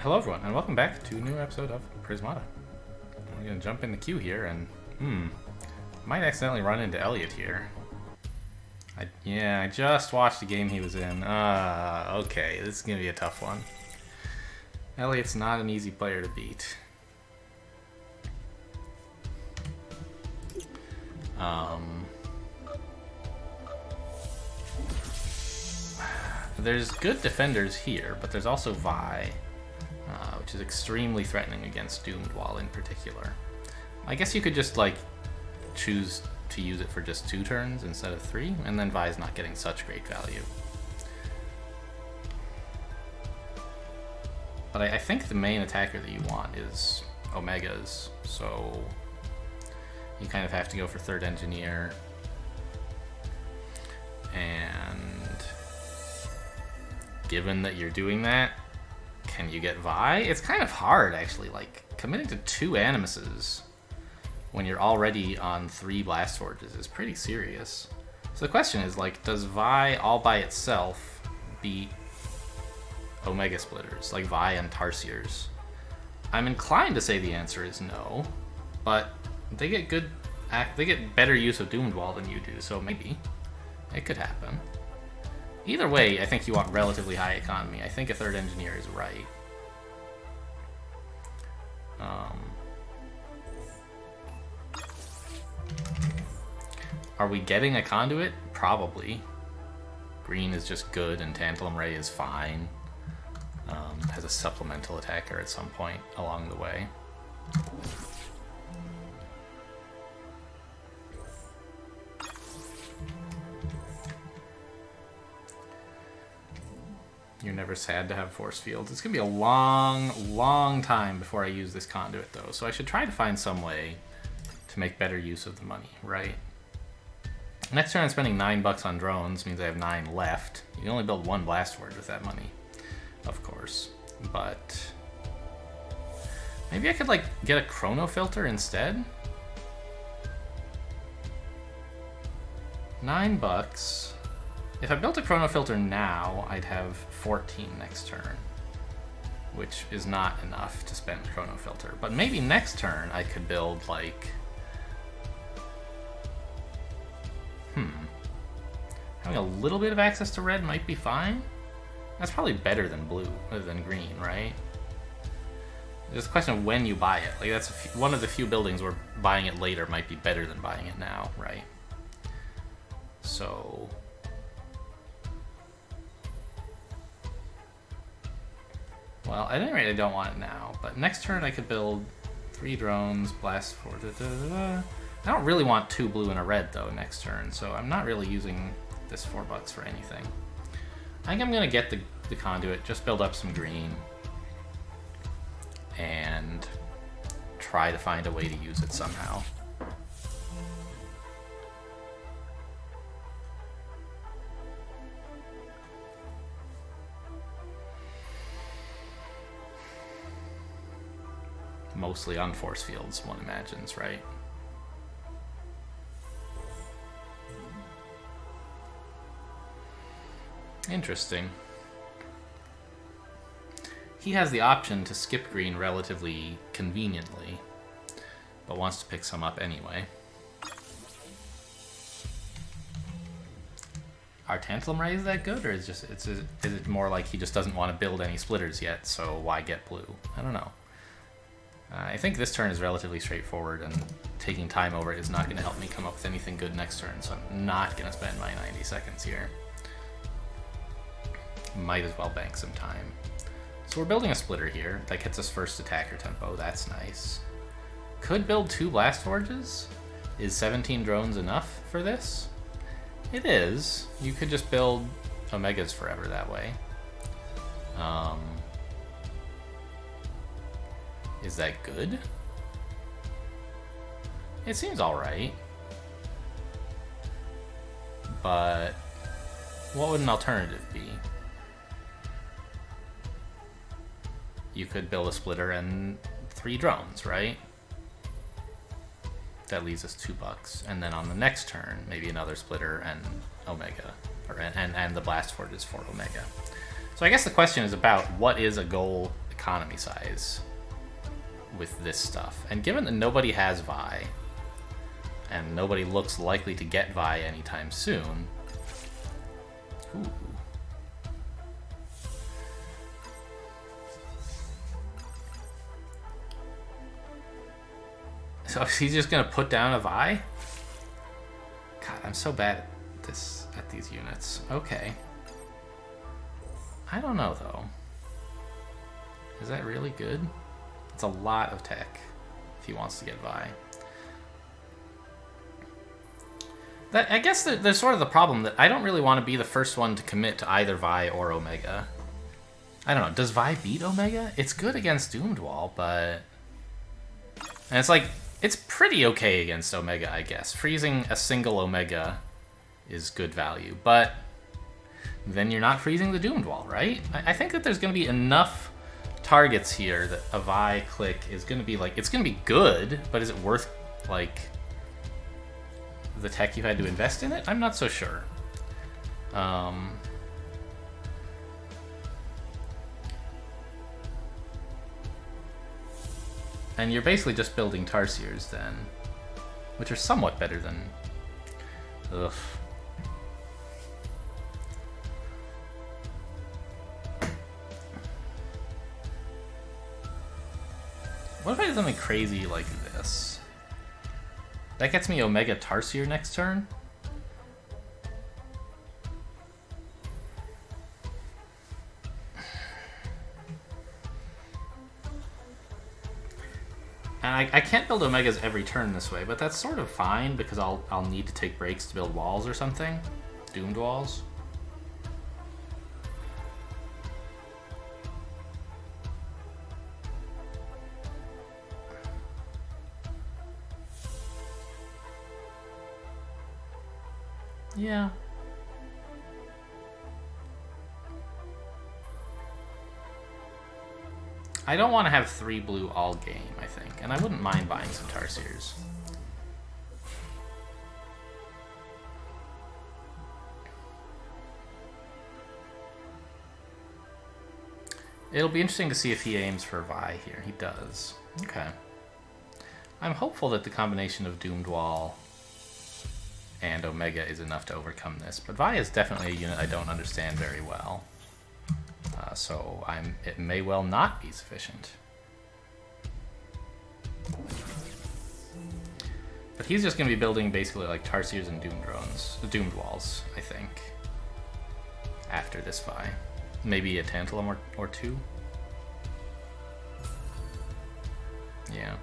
Hello everyone, and welcome back to a new episode of Prismata. We're gonna jump in the queue here, and might accidentally run into Elliot here. I just watched the game he was in. Okay, this is gonna be a tough one. Elliot's not an easy player to beat. There's good defenders here, but there's also Vi, which is extremely threatening against Doomed Wall in particular. I guess you could just like choose to use it for just 2 turns instead of 3, and then Vi's not getting such great value. But I think the main attacker that you want is Omegas, so you kind of have to go for 3rd Engineer. And given that you're doing that, can you get Vi? It's kind of hard, actually. Like, committing to 2 Animuses when you're already on 3 Blast Forges is pretty serious. So the question is, like, does Vi all by itself beat Omega Splitters, like Vi and Tarsiers? I'm inclined to say the answer is no, but they get better use of Doomed Wall than you do, so maybe it could happen. Either way, I think you want relatively high economy. I think a 3rd Engineer is right. Are we getting a Conduit? Probably. Green is just good, and Tantalum Ray is fine. Has a supplemental attacker at some point along the way. You're never sad to have force fields. It's gonna be a long time before I use this Conduit, though, so I should try to find some way to make better use of the money, right? Next turn I'm spending $9 on drones, means I have 9 left. You can only build 1 Blast Forge with that money, of course, but maybe I could like get a Chrono Filter instead? $9. If I built a Chrono Filter now, I'd have 14 next turn, which is not enough to spend Chrono Filter. But maybe next turn I could build like... Having a little bit of access to red might be fine. That's probably better than blue, other than green, right? It's a question of when you buy it. Like, that's one of the few buildings where buying it later might be better than buying it now, right? So... well, at any rate, I don't want it now. But next turn, I could build 3 drones, blast for... I don't really want 2 blue and a red, though, next turn. So I'm not really using this $4 for anything. I think I'm going to get the Conduit, just build up some green, and try to find a way to use it somehow. Mostly on force fields, one imagines, right? Interesting. He has the option to skip green relatively conveniently, but wants to pick some up anyway. Are Tantalum Rays that good, or is it more like he just doesn't want to build any splitters yet, so why get blue? I don't know. I think this turn is relatively straightforward, and taking time over it is not going to help me come up with anything good next turn, so I'm not going to spend my 90 seconds here. Might as well bank some time. So we're building a splitter here. That gets us first attacker tempo. That's nice. Could build 2 Blast Forges. Is 17 drones enough for this? It is. You could just build Omegas forever that way. Is that good? It seems alright. But what would an alternative be? You could build a splitter and 3 drones, right? That leaves us $2. And then on the next turn, maybe another splitter and Omega. And the Blast Forge is for Omega. So I guess the question is about what is a goal economy size with this stuff. And given that nobody has Vi, and nobody looks likely to get Vi anytime soon... Ooh. So he's just gonna put down a Vi? God, I'm so bad at these units. Okay. I don't know though. Is that really good? It's a lot of tech if he wants to get Vi. I guess there's sort of the problem that I don't really want to be the first one to commit to either Vi or Omega. I don't know. Does Vi beat Omega? It's good against Doomed Wall, but... And it's like, it's pretty okay against Omega, I guess. Freezing a single Omega is good value, but then you're not freezing the Doomed Wall, right? I think that there's going to be enough targets here that a Vi click is going to be like, it's going to be good, but is it worth, like, the tech you had to invest in it? I'm not so sure. And you're basically just building Tarsiers then, which are somewhat better than... Ugh. What if I did something crazy like this? That gets me Omega Tarsier next turn? And I can't build Omegas every turn this way, but that's sort of fine because I'll need to take breaks to build walls or something. Doomed walls. Yeah. I don't want to have 3 blue all game, I think. And I wouldn't mind buying some Tarsiers. It'll be interesting to see if he aims for Vi here. He does. Okay. I'm hopeful that the combination of Doomed Wall and Omega is enough to overcome this. But Vi is definitely a unit I don't understand very well. So it may well not be sufficient. But he's just going to be building basically like Tarsiers and Doomed Walls, I think. After this Vi. Maybe a Tantalum or 2. Yeah.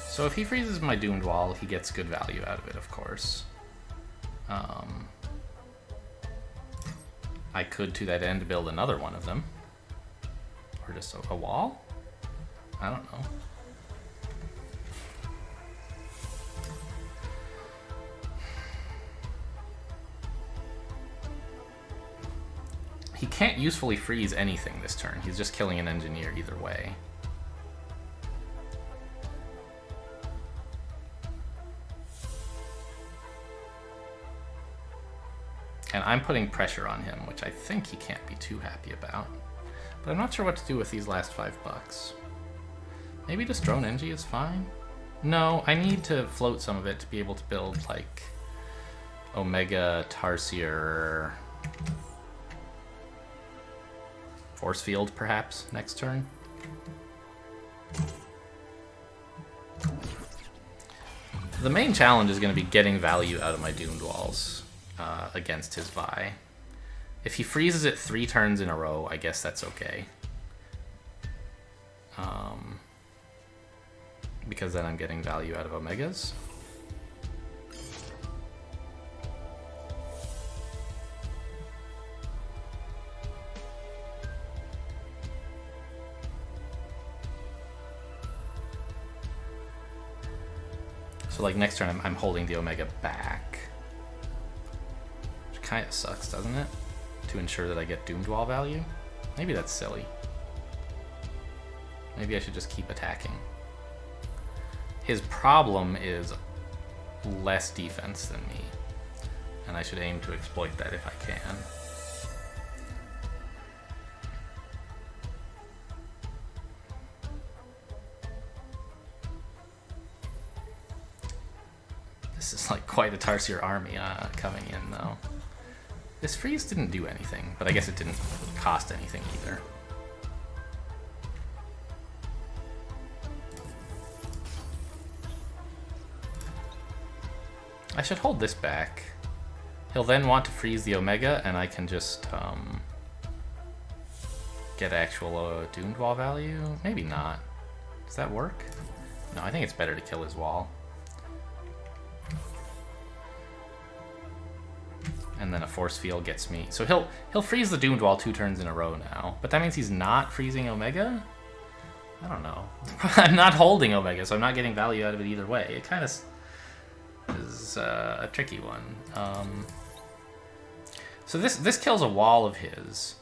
So if he freezes my Doomed Wall, he gets good value out of it, of course. I could, to that end, build another one of them. Or just a wall? I don't know. He can't usefully freeze anything this turn. He's just killing an engineer either way. And I'm putting pressure on him, which I think he can't be too happy about. But I'm not sure what to do with these last $5. Maybe just Drone Engie is fine? No, I need to float some of it to be able to build, like, Omega, Tarsier, Force Field, perhaps, next turn. The main challenge is going to be getting value out of my Doomed Walls. Against his Vi. If he freezes it 3 turns in a row, I guess that's okay. Because then I'm getting value out of Omegas. So like next turn I'm holding the Omega back. kind of sucks, doesn't it? To ensure that I get Doomed Wall value. Maybe that's silly. Maybe I should just keep attacking. His problem is less defense than me, and I should aim to exploit that if I can. This is like quite a Tarsier army coming in, though. This freeze didn't do anything, but I guess it didn't cost anything either. I should hold this back. He'll then want to freeze the Omega, and I can just get actual Doomed Wall value? Maybe not. Does that work? No, I think it's better to kill his wall. And then a Force Field gets me. So he'll freeze the Doomed Wall 2 turns in a row now. But that means he's not freezing Omega? I don't know. I'm not holding Omega, so I'm not getting value out of it either way. It kind of is a tricky one. So this kills a wall of his,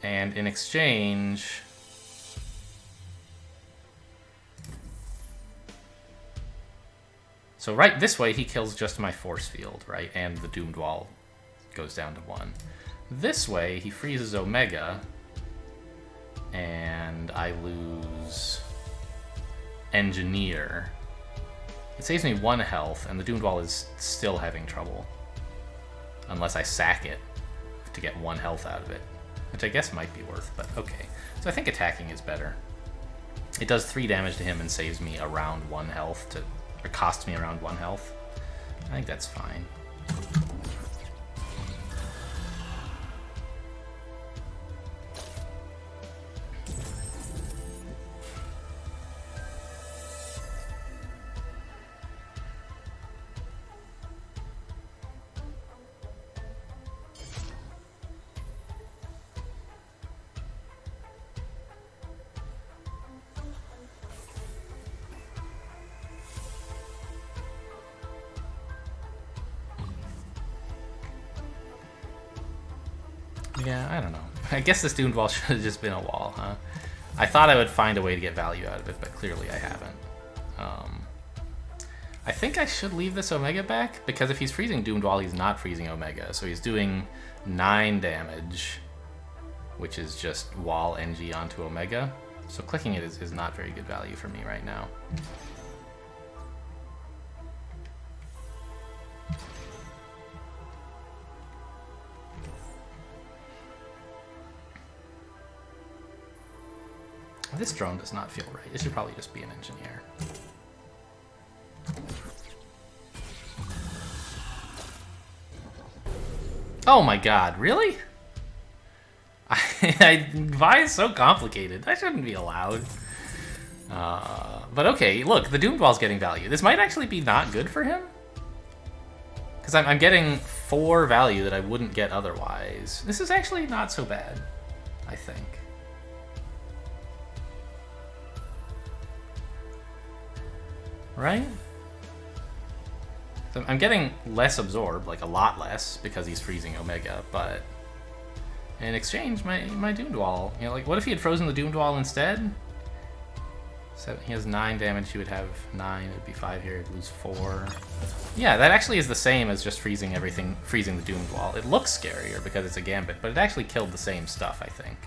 and in exchange, so right this way he kills just my Force Field, right, and the Doomed Wall goes down to 1. This way he freezes Omega, and I lose Engineer. It saves me 1 health, and the Doomed Wall is still having trouble. Unless I sack it to get 1 health out of it. Which I guess might be worth, but okay. So I think attacking is better. It does 3 damage to him and saves me around 1 health, or costs me around 1 health. I think that's fine. Yeah, I don't know. I guess this Doomed Wall should have just been a wall, huh? I thought I would find a way to get value out of it, but clearly I haven't. I think I should leave this Omega back, because if he's freezing Doomed Wall, he's not freezing Omega. So he's doing 9 damage, which is just wall NG onto Omega. So clicking it is not very good value for me right now. This drone does not feel right. It should probably just be an engineer. Oh my god, really? Vi is so complicated. That shouldn't be allowed. But okay, look, the Doomed Wall's getting value. This might actually be not good for him. Because I'm getting 4 value that I wouldn't get otherwise. This is actually not so bad, I think. Right? So I'm getting less absorbed, like a lot less, because he's freezing Omega, but in exchange, my Doomed Wall, you know, like what if he had frozen the Doomed Wall instead? So he has 9 damage, he would have 9, it would be 5 here, he'd lose 4. Yeah, that actually is the same as just freezing everything, freezing the Doomed Wall. It looks scarier because it's a gambit, but it actually killed the same stuff, I think.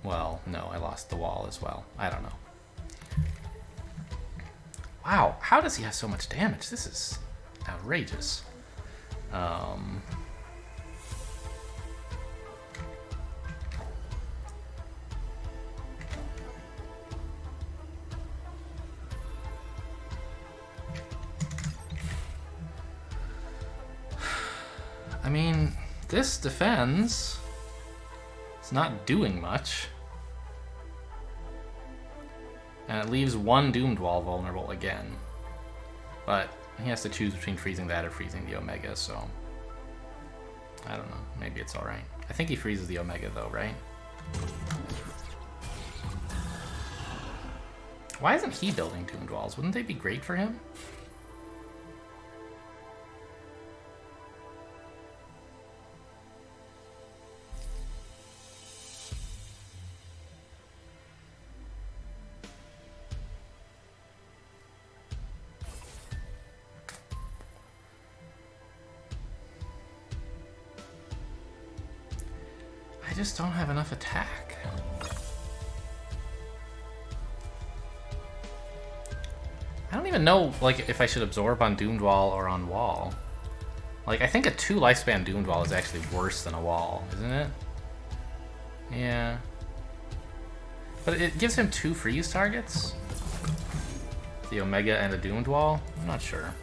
Well, no, I lost the wall as well. I don't know. Wow, how does he have so much damage? This is outrageous. I mean, this defends. It's not doing much. And it leaves 1 Doomed Wall vulnerable again. But he has to choose between freezing that or freezing the Omega, so I don't know. Maybe it's alright. I think he freezes the Omega though, right? Why isn't he building Doomed Walls? Wouldn't they be great for him? just don't have enough attack. I don't even know, like, if I should absorb on Doomed Wall or on Wall. Like, I think a 2 lifespan Doomed Wall is actually worse than a Wall, isn't it? Yeah. But it gives him 2 freeze targets? The Omega and a Doomed Wall? I'm not sure.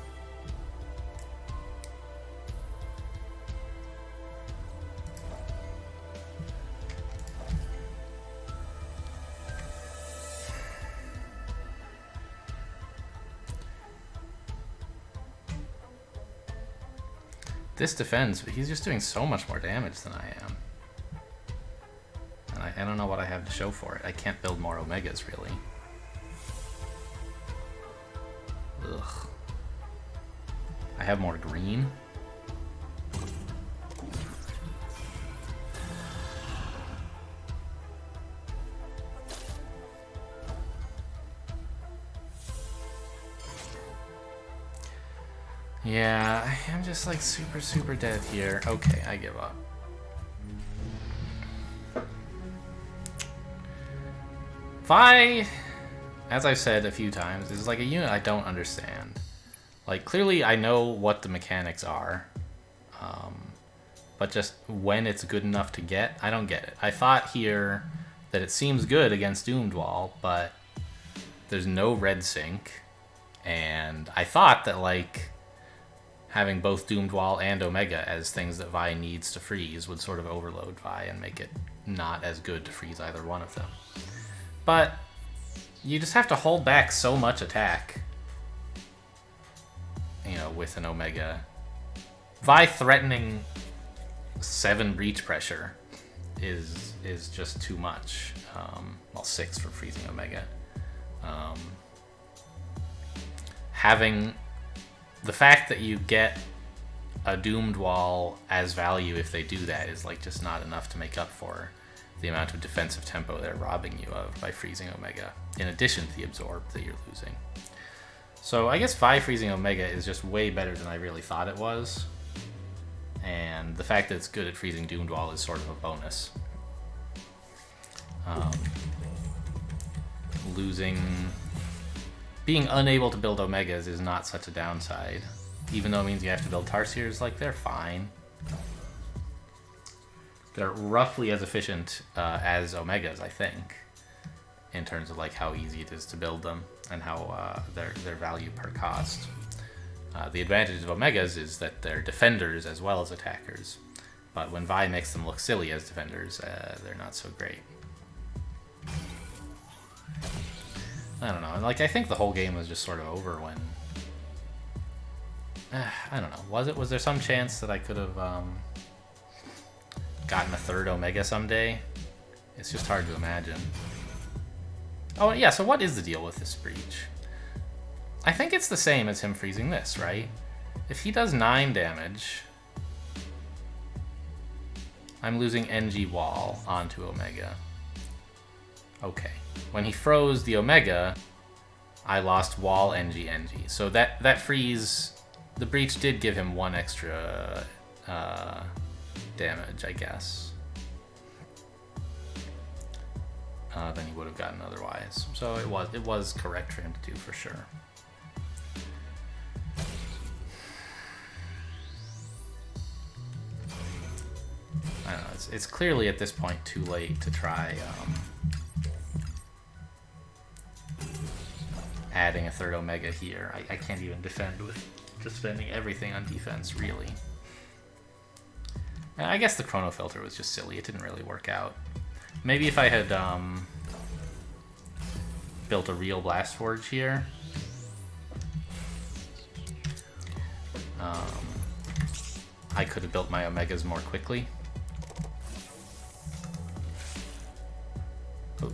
This defends, but he's just doing so much more damage than I am. And I don't know what I have to show for it. I can't build more Omegas, really. Ugh. I have more green. Yeah, I'm just like super dead here. Okay, I give up. Vi, as I've said a few times, is like a unit I don't understand. Like, clearly I know what the mechanics are, but just when it's good enough to get, I don't get it. I thought here that it seems good against Doomed Wall, but there's no red sync, and I thought that, like, having both Doomed Wall and Omega as things that Vi needs to freeze would sort of overload Vi and make it not as good to freeze either one of them. But you just have to hold back so much attack, you know, with an Omega. Vi threatening 7 breach pressure is just too much. Well, 6 for freezing Omega. Having the fact that you get a Doomed Wall as value if they do that is like just not enough to make up for the amount of defensive tempo they're robbing you of by freezing Omega, in addition to the absorb that you're losing. So I guess Vi freezing Omega is just way better than I really thought it was, and the fact that it's good at freezing Doomed Wall is sort of a bonus. Being unable to build Omegas is not such a downside, even though it means you have to build Tarsiers. Like, they're fine. They're roughly as efficient as Omegas, I think, in terms of like how easy it is to build them and how their value per cost. The advantage of Omegas is that they're defenders as well as attackers, but when Vi makes them look silly as defenders, they're not so great. I don't know. Like, I think the whole game was just sort of over when... I don't know. Was there some chance that I could have gotten a 3rd Omega someday? It's just hard to imagine. Oh, yeah, so what is the deal with this breach? I think it's the same as him freezing this, right? If he does 9 damage, I'm losing NG Wall onto Omega. Okay. When he froze the Omega, I lost Wall NG. So that freeze, the breach did give him 1 extra damage, I guess, than he would have gotten otherwise. So it was correct for him to do, for sure. I don't know. It's clearly at this point too late to try adding a 3rd Omega here. I can't even defend with just spending everything on defense, really. I guess the Chrono Filter was just silly. It didn't really work out. Maybe if I had built a real Blast Forge here, I could have built my Omegas more quickly. Oh.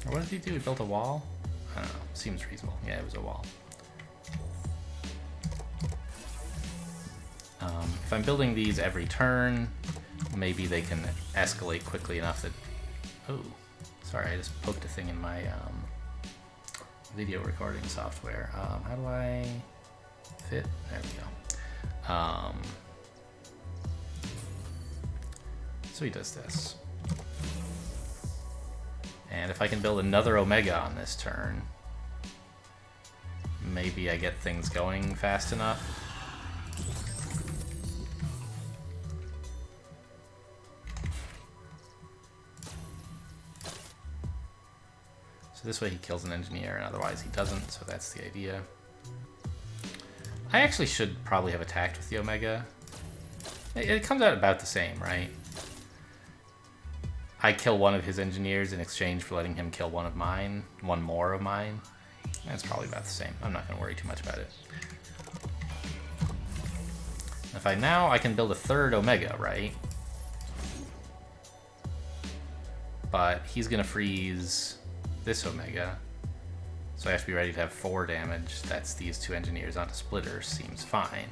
Or what did he do? He built a wall? I don't know. Seems reasonable. Yeah, it was a wall. If I'm building these every turn, maybe they can escalate quickly enough that... Oh, sorry, I just poked a thing in my video recording software. How do I fit? There we go. So he does this. And if I can build another Omega on this turn, maybe I get things going fast enough. So this way he kills an engineer, and otherwise he doesn't, so that's the idea. I actually should probably have attacked with the Omega. It comes out about the same, right? I kill one of his engineers in exchange for letting him kill one of mine, one more of mine. That's probably about the same. I'm not going to worry too much about it. If I can build a third Omega, right? But he's going to freeze this Omega. So I have to be ready to have 4 damage. That's these 2 engineers onto Splitter. Seems fine.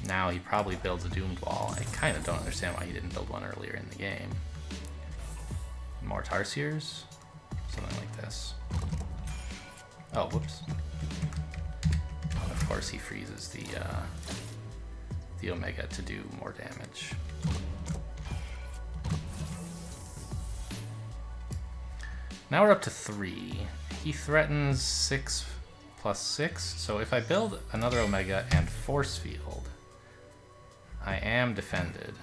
Now he probably builds a Doomed Wall. I kind of don't understand why he didn't build one earlier in the game. More Tarsiers? Something like this. Oh, whoops. Of course he freezes the Omega to do more damage. Now we're up to 3. He threatens 6 plus 6, so if I build another Omega and Force Field, I am defended.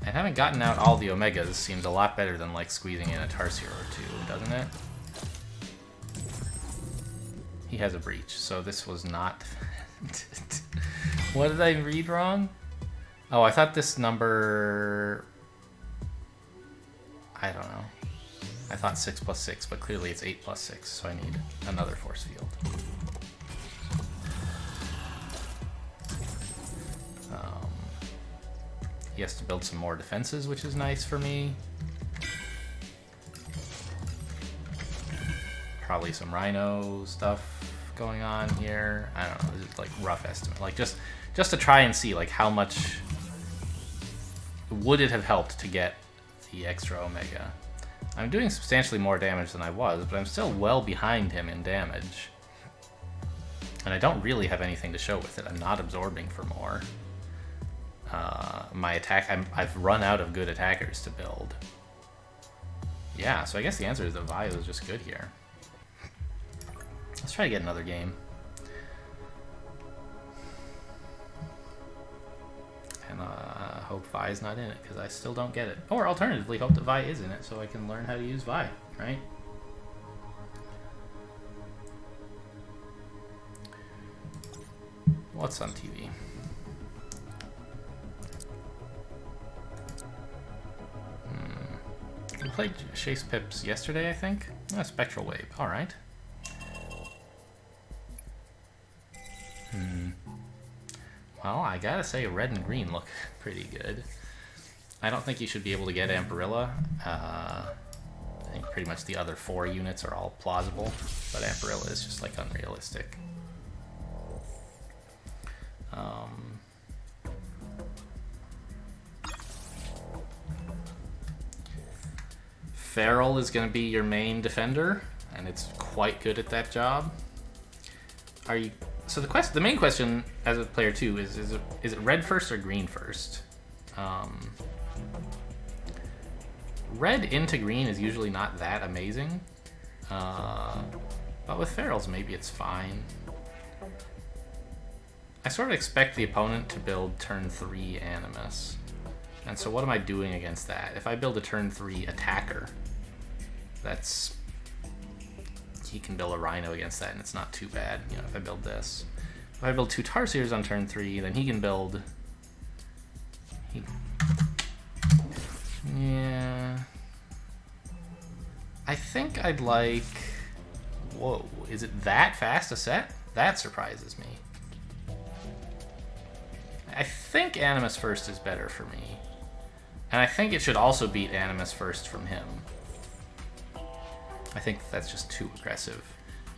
And having gotten out all the Omegas seems a lot better than like squeezing in a Tarsier or 2, doesn't it? He has a breach, so this was not defended. What did I read wrong? Oh, I thought this number... I don't know. I thought 6 plus 6, but clearly it's 8 plus 6, so I need another Force Field. He has to build some more defenses, which is nice for me. Probably some Rhino stuff going on here. I don't know, this is like rough estimate. Like just to try and see like how much would it have helped to get the extra Omega. I'm doing substantially more damage than I was, but I'm still well behind him in damage. And I don't really have anything to show with it. I'm not absorbing for more. My attack, I've run out of good attackers to build. Yeah, so I guess the answer is that Vi was just good here. Let's try to get another game. And hope Vi's not in it, because I still don't get it. Or alternatively, hope that Vi is in it so I can learn how to use Vi, right? What's on TV? We played Chase Pips yesterday, I think. Oh, Spectral Wave. All right. Well, I gotta say, red and green look pretty good. I don't think you should be able to get Amperilla. I think pretty much the other 4 units are all plausible, but Amperilla is just like unrealistic. Feral is going to be your main defender, and it's quite good at that job. Are you? So the main question as a player 2 is it red first or green first? Red into green is usually not that amazing, but with Ferals maybe it's fine. I sort of expect the opponent to build turn 3 Animus. And so what am I doing against that? If I build a turn 3 attacker, he can build a Rhino against that and it's not too bad, you know, if I build this. If I build 2 Tarsiers on turn 3, then he can build... Yeah... I think I'd like... Whoa, is it that fast a set? That surprises me. I think Animus first is better for me. And I think it should also beat Animus first from him. I think that's just too aggressive.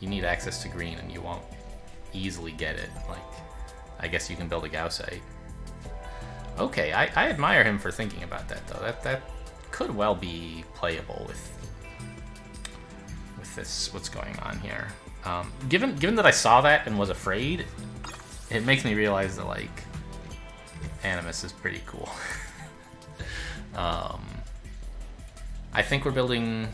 You need access to green and you won't easily get it. Like, I guess you can build a Gaussite. Okay, I admire him for thinking about that though. That could well be playable with this, what's going on here. Given that I saw that and was afraid, it makes me realize that, like, Animus is pretty cool. I think we're building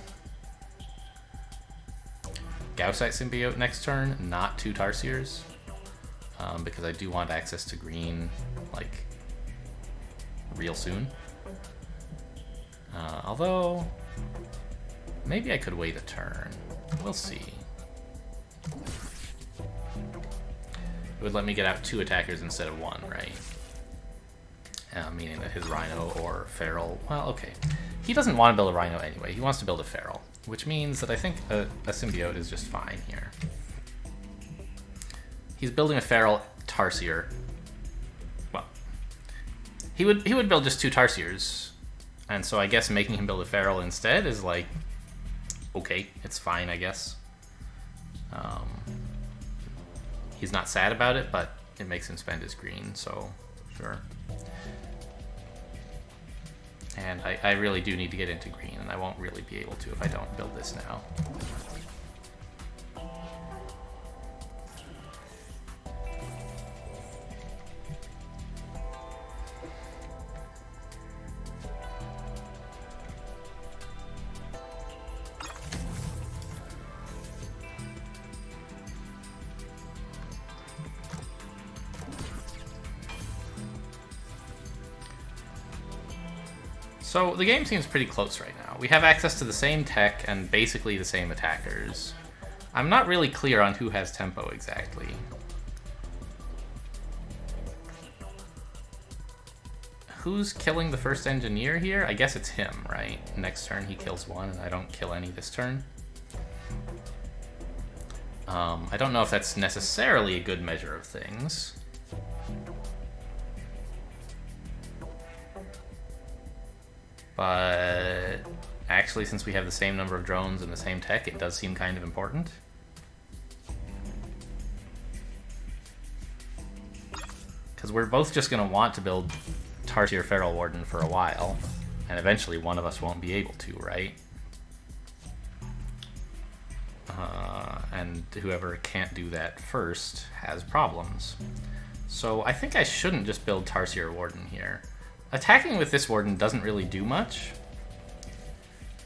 Gaussite Symbiote next turn, not 2 Tarsiers, because I do want access to green, like, real soon. Although, maybe I could wait a turn. We'll see. It would let me get out 2 attackers instead of 1, right? Meaning that his Rhino or Feral... Well, okay. He doesn't want to build a Rhino anyway. He wants to build a Feral, which means that I think a Symbiote is just fine here. He's building a Feral Tarsier. Well, he would build just 2 Tarsiers, and so I guess making him build a Feral instead is like... Okay, it's fine, I guess. He's not sad about it, but it makes him spend his green, so sure. And I really do need to get into green, and I won't really be able to if I don't build this now. So the game seems pretty close right now. We have access to the same tech and basically the same attackers. I'm not really clear on who has tempo exactly. Who's killing the first engineer here? I guess it's him, right? Next turn he kills 1 and I don't kill any this turn. I don't know if that's necessarily a good measure of things. But actually, since we have the same number of drones and the same tech, it does seem kind of important. Because we're both just going to want to build Tarsier Feral Warden for a while, and eventually one of us won't be able to, right? And whoever can't do that first has problems. So I think I shouldn't just build Tarsier Warden here. Attacking with this Warden doesn't really do much.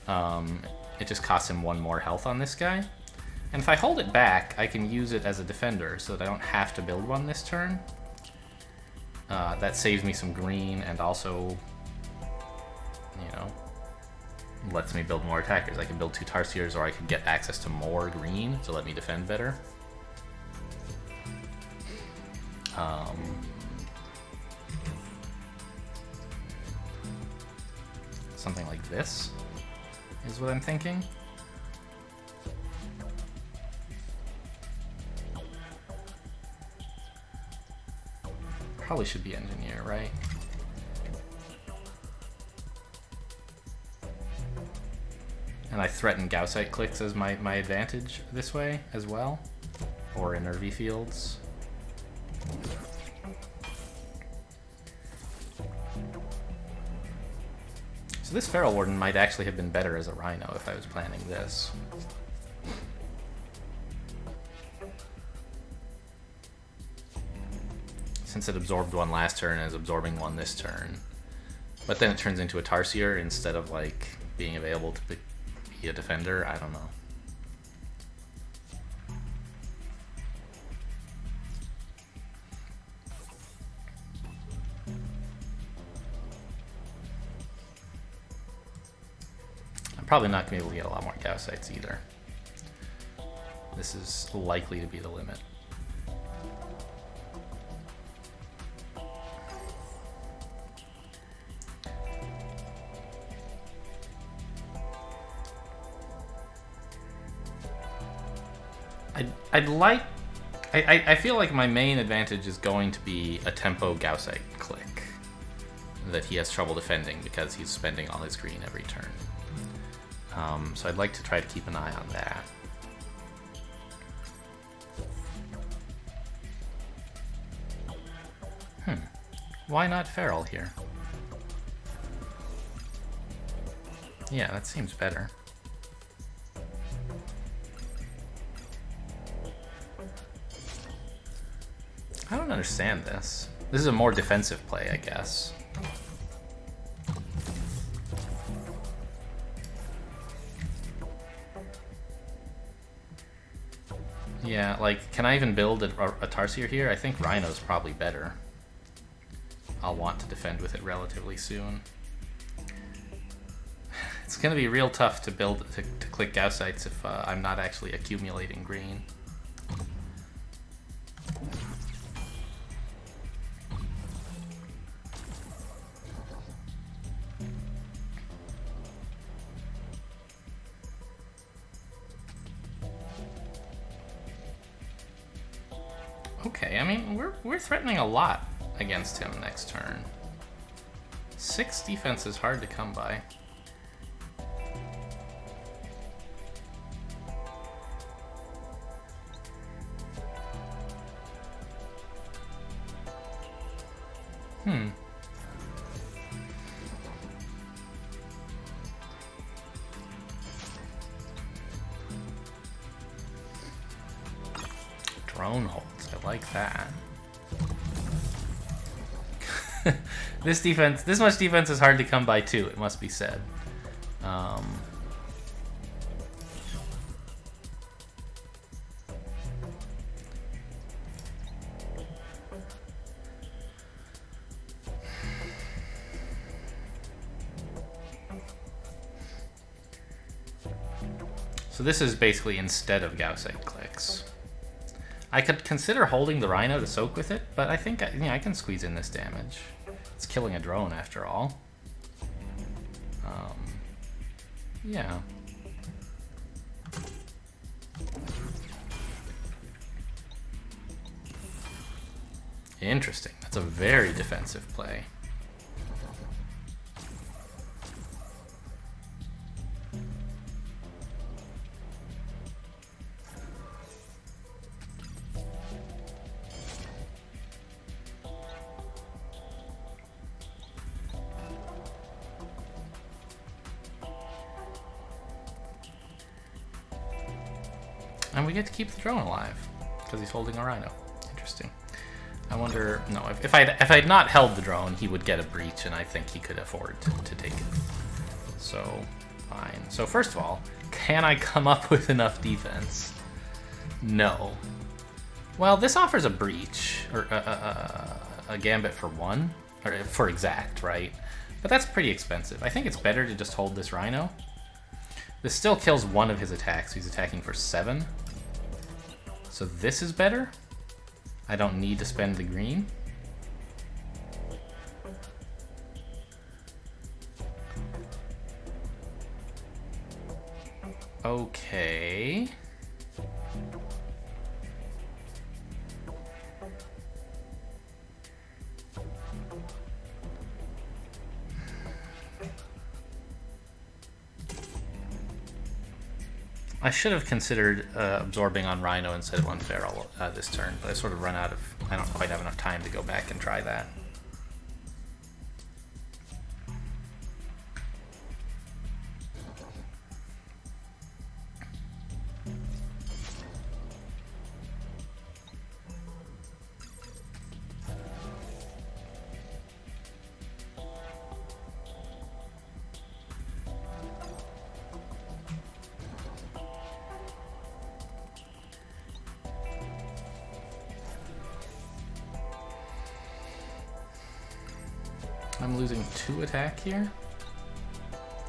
It just costs him 1 more health on this guy. And if I hold it back, I can use it as a defender so that I don't have to build one this turn. That saves me some green and also, you know, lets me build more attackers. I can build 2 Tarsiers, or I could get access to more green to let me defend better. Something like this is what I'm thinking. Probably should be engineer, right? And I threaten Gaussite clicks as my advantage this way as well, or Energy fields. So this Feral Warden might actually have been better as a Rhino if I was planning this. Since it absorbed 1 last turn and is absorbing 1 this turn. But then it turns into a Tarsier instead of, like, being available to be a defender. I don't know. Probably not going to be able to get a lot more Gaussites either. This is likely to be the limit. I feel like my main advantage is going to be a tempo Gaussite click that he has trouble defending because he's spending all his green every turn. So I'd like to try to keep an eye on that. Why not Feral here? Yeah, that seems better. I don't understand this. This is a more defensive play, I guess. Yeah, like, can I even build a Tarsier here? I think Rhino's probably better. I'll want to defend with it relatively soon. It's gonna be real tough to build to click Gaussites if I'm not actually accumulating green. Okay, I mean, we're threatening a lot against him next turn. 6 defense is hard to come by. Drone holds, I like that. This much defense is hard to come by too, it must be said. So this is basically instead of Gaussite clicks. I could consider holding the Rhino to soak with it, but I think I can squeeze in this damage. It's killing a drone after all. Yeah. Interesting. That's a very defensive play. And we get to keep the drone alive because he's holding a Rhino. Interesting. I wonder. No, if I'd not held the drone, he would get a breach, and I think he could afford to take it. So fine. So first of all, can I come up with enough defense? No. Well, this offers a breach or a gambit for 1 or for exact, right? But that's pretty expensive. I think it's better to just hold this Rhino. This still kills 1 of his attacks. He's attacking for 7. So this is better. I don't need to spend the green. Okay. I should have considered absorbing on Rhino instead of on Feral this turn, but I sort of run out of... I don't quite have enough time to go back and try that. I'm losing 2 attack here.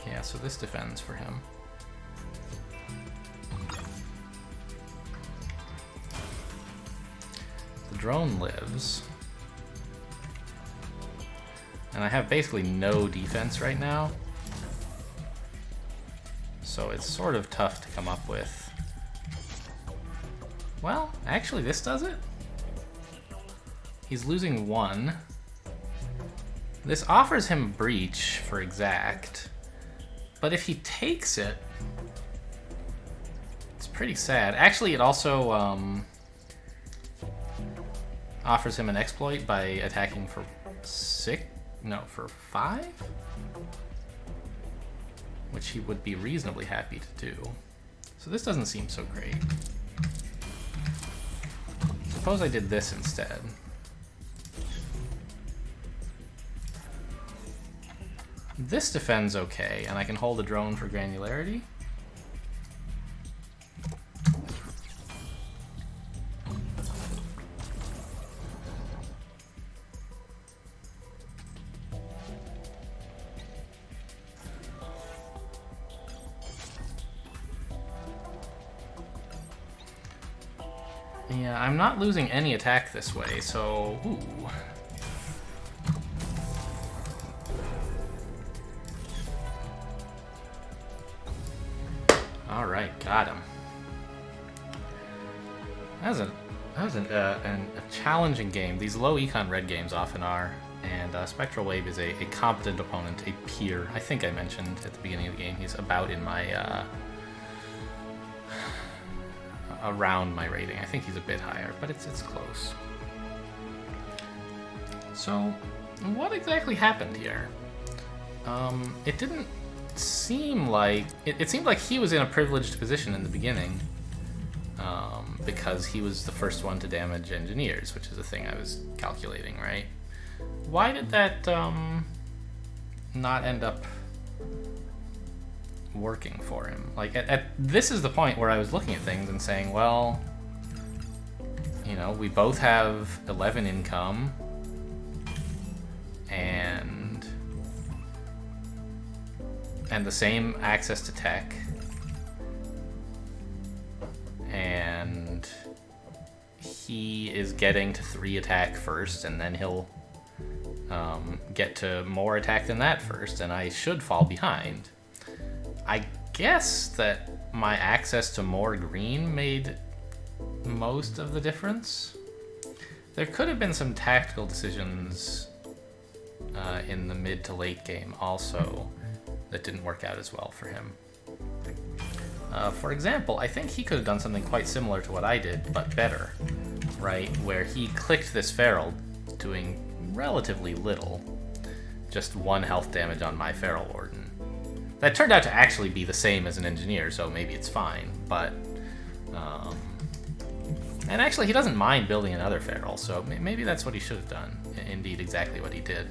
Yeah, so this defends for him. The drone lives. And I have basically no defense right now. So it's sort of tough to come up with. Well, actually this does it. He's losing 1. This offers him breach for exact, but if he takes it, it's pretty sad. Actually, it also offers him an exploit by attacking for 6, no, for 5, which he would be reasonably happy to do. So this doesn't seem so great. Suppose I did this instead. This defends okay, and I can hold a drone for granularity. Yeah, I'm not losing any attack this way, so... Ooh. Alright, got him. That was a challenging game. These low econ red games often are, and Spectral Wave is a competent opponent, a peer. I think I mentioned at the beginning of the game, he's about in my... around my rating. I think he's a bit higher, but it's close. So, what exactly happened here? It didn't seem like... It seemed like he was in a privileged position in the beginning, because he was the first one to damage engineers, which is a thing I was calculating, right? Why did that not end up working for him? Like, this is the point where I was looking at things and saying, well, you know, we both have 11 income, and the same access to tech, and he is getting to 3 attack first, and then he'll get to more attack than that first, and I should fall behind. I guess that my access to more green made most of the difference. There could have been some tactical decisions in the mid to late game also that didn't work out as well for him. For example, I think he could have done something quite similar to what I did, but better, right? Where he clicked this feral, doing relatively little, just 1 health damage on my feral warden. That turned out to actually be the same as an engineer, so maybe it's fine, but... and actually, he doesn't mind building another feral, so maybe that's what he should have done. Indeed, exactly what he did.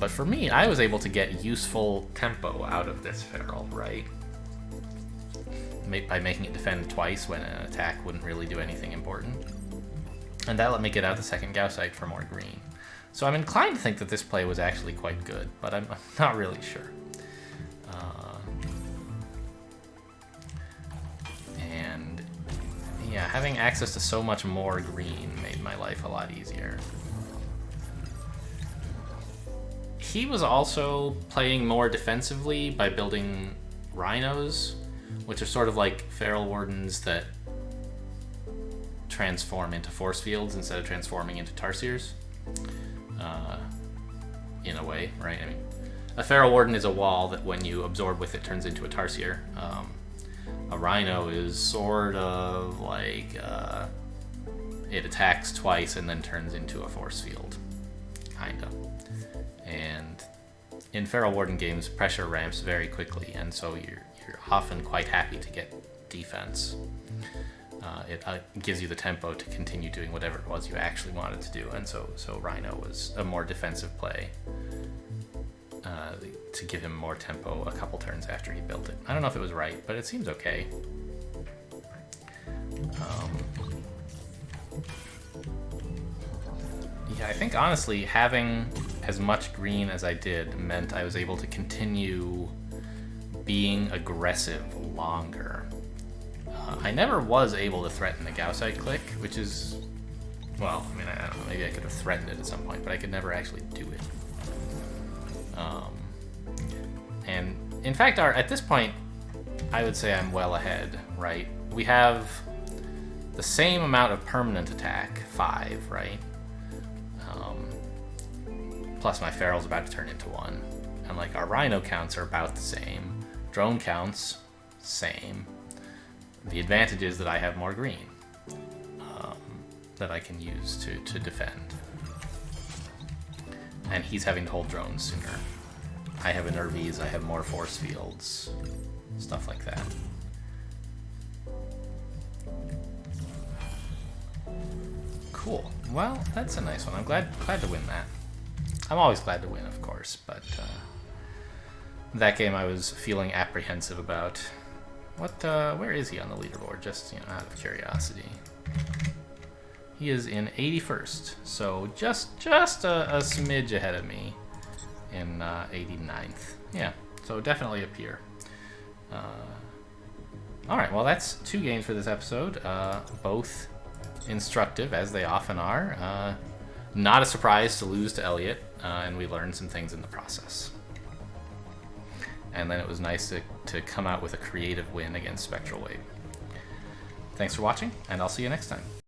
But for me, I was able to get useful tempo out of this feral, right? By making it defend twice when an attack wouldn't really do anything important. And that let me get out the second Gaussite for more green. So I'm inclined to think that this play was actually quite good, but I'm not really sure. And yeah, having access to so much more green made my life a lot easier. He was also playing more defensively by building rhinos, which are sort of like feral wardens that transform into force fields instead of transforming into tarsiers. In a way, right? I mean, a feral warden is a wall that when you absorb with it turns into a tarsier. A rhino is sort of like it attacks twice and then turns into a force field, kind of. And in feral warden games, pressure ramps very quickly, and so you're often quite happy to get defense. It gives you the tempo to continue doing whatever it was you actually wanted to do, and so Rhino was a more defensive play to give him more tempo a couple turns after he built it. I don't know if it was right, but it seems okay. Yeah, I think honestly having as much green as I did meant I was able to continue being aggressive longer. I never was able to threaten the Gaussite click, which is, well, I mean, I don't know, maybe I could have threatened it at some point, but I could never actually do it. And in fact, at this point, I would say I'm well ahead, right? We have the same amount of permanent attack, 5, right? Plus my feral's about to turn into 1. And like our rhino counts are about the same. Drone counts, same. The advantage is that I have more green that I can use to defend. And he's having to hold drones sooner. I have Enervies, I have more force fields, stuff like that. Cool. Well, that's a nice one. I'm glad to win that. I'm always glad to win, of course, but that game I was feeling apprehensive about. Where is he on the leaderboard? Just, out of curiosity. He is in 81st, so just a smidge ahead of me in 89th. Yeah, so definitely a peer. All right, well, that's 2 games for this episode, both instructive, as they often are. Not a surprise to lose to Elliot, and we learned some things in the process. And then it was nice to come out with a creative win against Spectral Wave. Thanks for watching, and I'll see you next time.